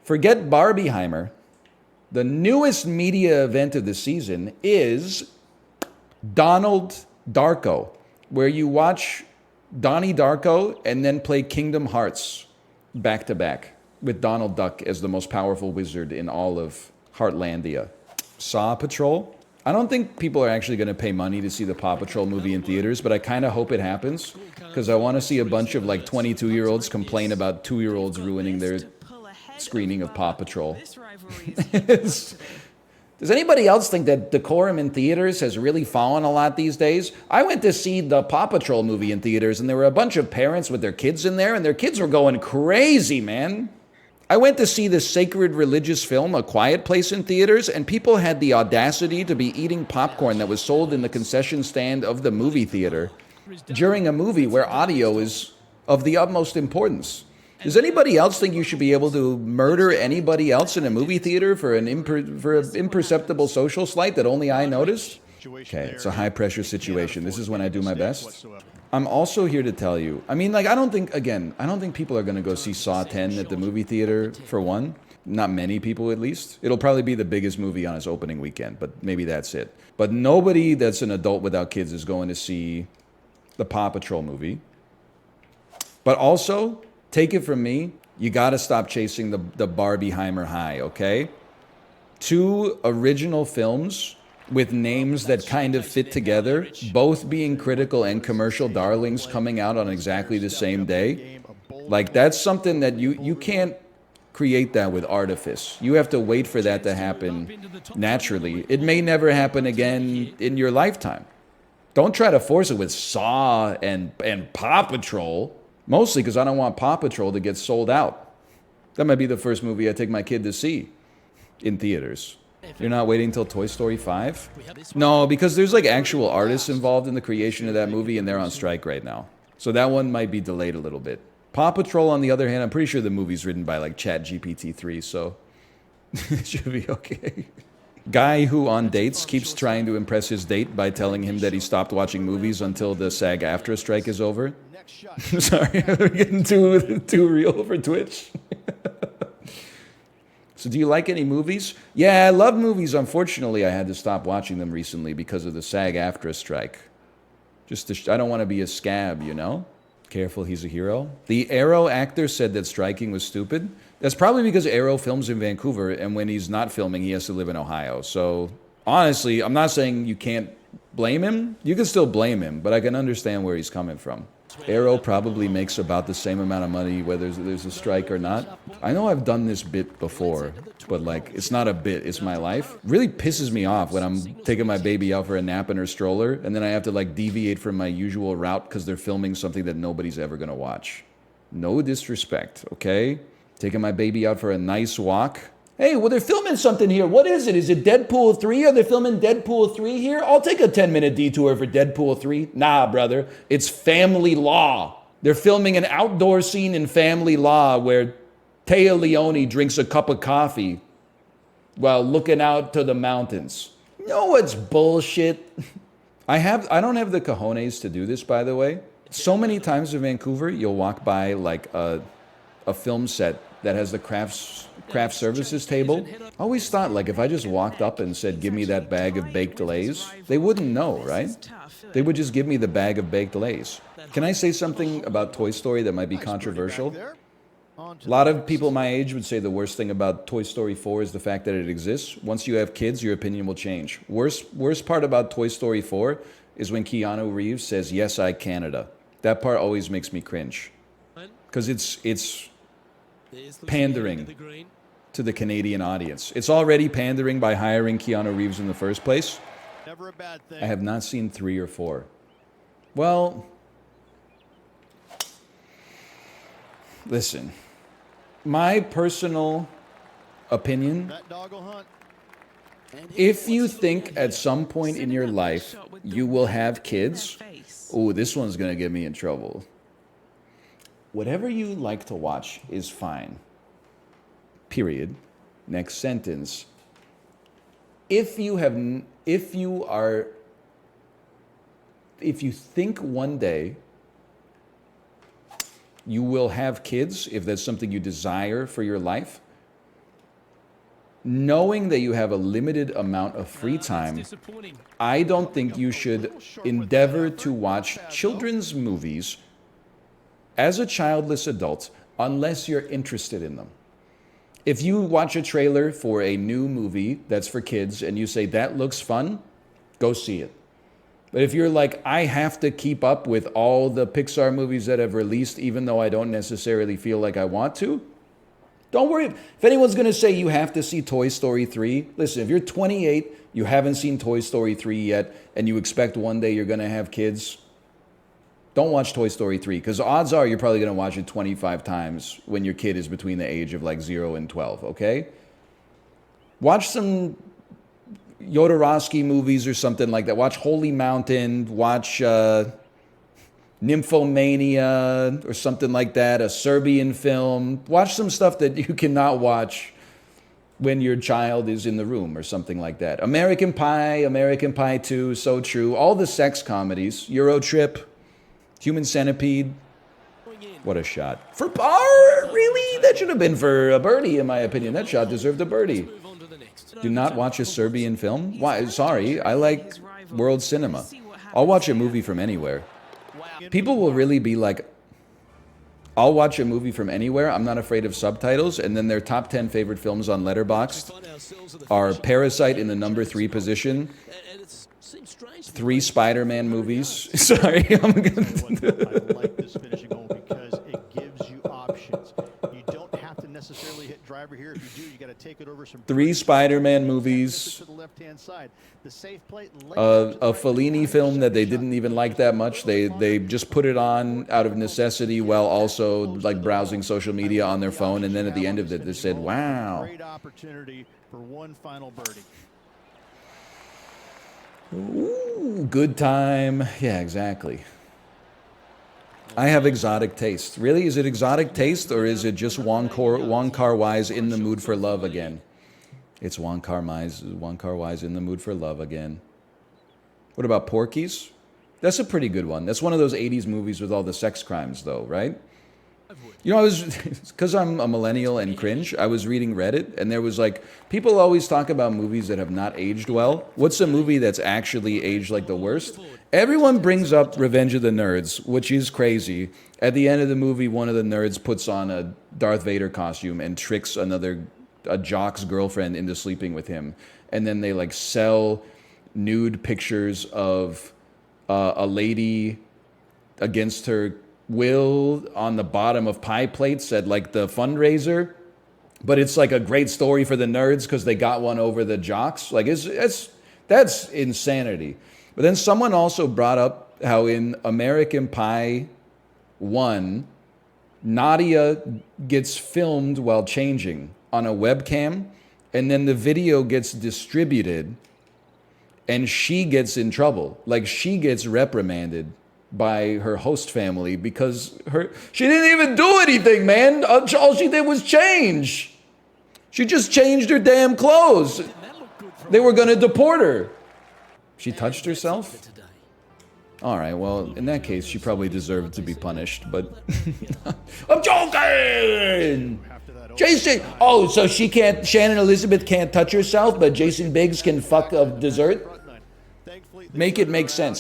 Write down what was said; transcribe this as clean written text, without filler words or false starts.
Forget Barbieheimer. The newest media event of the season is Donald Darko, where you watch Donnie Darko and then play Kingdom Hearts back to back with Donald Duck as the most powerful wizard in all of Heartlandia. Saw Patrol. I don't think people are actually going to pay money to see the Paw Patrol movie in theaters, but I kind of hope it happens because I want to see a bunch of like 22-year-olds complain about 2-year-olds ruining their screening of Paw Patrol. Does anybody else think that decorum in theaters has really fallen a lot these days? I went to see the Paw Patrol movie in theaters, and there were a bunch of parents with their kids in there, and their kids were going crazy, man. I went to see the sacred religious film, A Quiet Place, in theaters, and people had the audacity to be eating popcorn that was sold in the concession stand of the movie theater during a movie where audio is of the utmost importance. Does anybody else think you should be able to murder anybody else in a movie theater for an imperceptible social slight that only I noticed? Okay, it's a high-pressure situation. This is when I do my best. I'm also here to tell you, I mean, like, I don't think people are going to go see Saw 10 at the movie theater, for one. Not many people, at least. It'll probably be the biggest movie on its opening weekend, but maybe that's it. But nobody that's an adult without kids is going to see the Paw Patrol movie. But also, take it from me, you got to stop chasing the Barbieheimer high, okay? 2 original films with names that kind of fit together, both being critical and commercial darlings coming out on exactly the same day. Like, that's something that you can't create that with artifice. You have to wait for that to happen naturally. It may never happen again in your lifetime. Don't try to force it with Saw and Paw Patrol. Mostly because I don't want Paw Patrol to get sold out. That might be the first movie I take my kid to see in theaters. You're not waiting until Toy Story 5? No, because there's like actual artists involved in the creation of that movie and they're on strike right now. So that one might be delayed a little bit. Paw Patrol, on the other hand, I'm pretty sure the movie's written by like ChatGPT-3, so it should be okay. Guy who on dates keeps trying to impress his date by telling him that he stopped watching movies until the SAG-AFTRA strike is over. Sorry, we're getting too real for Twitch. So do you like any movies? Yeah, I love movies. Unfortunately, I had to stop watching them recently because of the SAG-AFTRA strike. I don't want to be a scab, you know? Careful, he's a hero. The Arrow actor said that striking was stupid. That's probably because Arrow films in Vancouver, and when he's not filming, he has to live in Ohio. So honestly, I'm not saying you can't blame him. You can still blame him, but I can understand where he's coming from. Arrow probably makes about the same amount of money whether there's a strike or not. I know I've done this bit before, but like, it's not a bit, it's my life. It really pisses me off when I'm taking my baby out for a nap in her stroller and then I have to like deviate from my usual route because they're filming something that nobody's ever gonna watch. No disrespect, okay? Taking my baby out for a nice walk. Hey, well, they're filming something here. What is it? Is it Deadpool 3? Are they filming Deadpool 3 here? I'll take a 10-minute detour for Deadpool 3. Nah, brother. It's Family Law. They're filming an outdoor scene in Family Law where Taya Leone drinks a cup of coffee while looking out to the mountains. No, it's bullshit. I don't have the cojones to do this, by the way. So many times in Vancouver, you'll walk by like a film set that has the craft services table. I always thought, like, if I just walked up and said, give me that bag of baked Lays, they wouldn't know, right? They would just give me the bag of baked Lays. Can I say something about Toy Story that might be controversial? A lot of people my age would say the worst thing about Toy Story 4 is the fact that it exists. Once you have kids, your opinion will change. Worst part about Toy Story 4 is when Keanu Reeves says, yes, I Canada. That part always makes me cringe. Because it's pandering to the Canadian audience. It's already pandering by hiring Keanu Reeves in the first place. Never a bad thing. I have not seen 3 or 4. Well, listen, my personal opinion, if you think at some point in your life you will have kids, oh, this one's going to get me in trouble. Whatever you like to watch is fine. Period. Next sentence. If you think one day you will have kids, if that's something you desire for your life, knowing that you have a limited amount of free time, I don't think you should endeavor to watch children's movies as a childless adult unless you're interested in them. If you watch a trailer for a new movie that's for kids and you say, that looks fun, go see it. But if you're like, I have to keep up with all the Pixar movies that have released, even though I don't necessarily feel like I want to, don't worry. If anyone's going to say you have to see Toy Story 3, listen, if you're 28, you haven't seen Toy Story 3 yet, and you expect one day you're going to have kids, don't watch Toy Story 3, because odds are you're probably going to watch it 25 times when your kid is between the age of like 0 and 12, okay? Watch some Jodorowsky movies or something like that. Watch Holy Mountain, watch Nymphomania or something like that, a Serbian film. Watch some stuff that you cannot watch when your child is in the room or something like that. American Pie 2, So True, all the sex comedies, Euro Trip, Human Centipede. What a shot. For par? Really? That should have been for a birdie, in my opinion. That shot deserved a birdie. Do not watch a Serbian film? Why? Sorry, I like world cinema. I'll watch a movie from anywhere. People will really be like, I'll watch a movie from anywhere. I'm not afraid of subtitles. And then their top 10 favorite films on Letterboxd are Parasite in the number 3 position, 3 Spider-Man movies. Sorry, I'm gonna... I like this finishing hole because it gives you options. You don't have to necessarily hit driver here. If you do, you got to take it over some 3 Spider-Man movies. To the left-hand side. The safe plate A Fellini film that they didn't even like that much. They just put it on out of necessity while also like browsing social media on their phone. And then at the end of it, they said, wow. Great opportunity for one final birdie. Ooh, good time. Yeah, exactly. I have exotic taste. Really? Is it exotic taste or is it just Wong Kar-wai's In the Mood for Love again? It's Wong Kar-wai's In the Mood for Love again. What about Porky's? That's a pretty good one. That's one of those 80s movies with all the sex crimes though, right? You know, because I'm a millennial and cringe, I was reading Reddit, and there was like, people always talk about movies that have not aged well. What's a movie that's actually aged like the worst? Everyone brings up Revenge of the Nerds, which is crazy. At the end of the movie, one of the nerds puts on a Darth Vader costume and tricks a jock's girlfriend into sleeping with him. And then they like sell nude pictures of a lady against her will on the bottom of pie plates at like the fundraiser, but it's like a great story for the nerds because they got one over the jocks. Like that's insanity. But then someone also brought up how in American Pie 1, Nadia gets filmed while changing on a webcam, and then the video gets distributed and she gets in trouble. Like she gets reprimanded by her host family because she didn't even do anything, man. All she did was change. She just changed her damn clothes. They were going to deport her. She touched herself? All right, well, in that case, she probably deserved to be punished, but... I'm joking! Jason! Oh, so Shannon Elizabeth can't touch herself, but Jason Biggs can fuck a dessert? Make it make sense.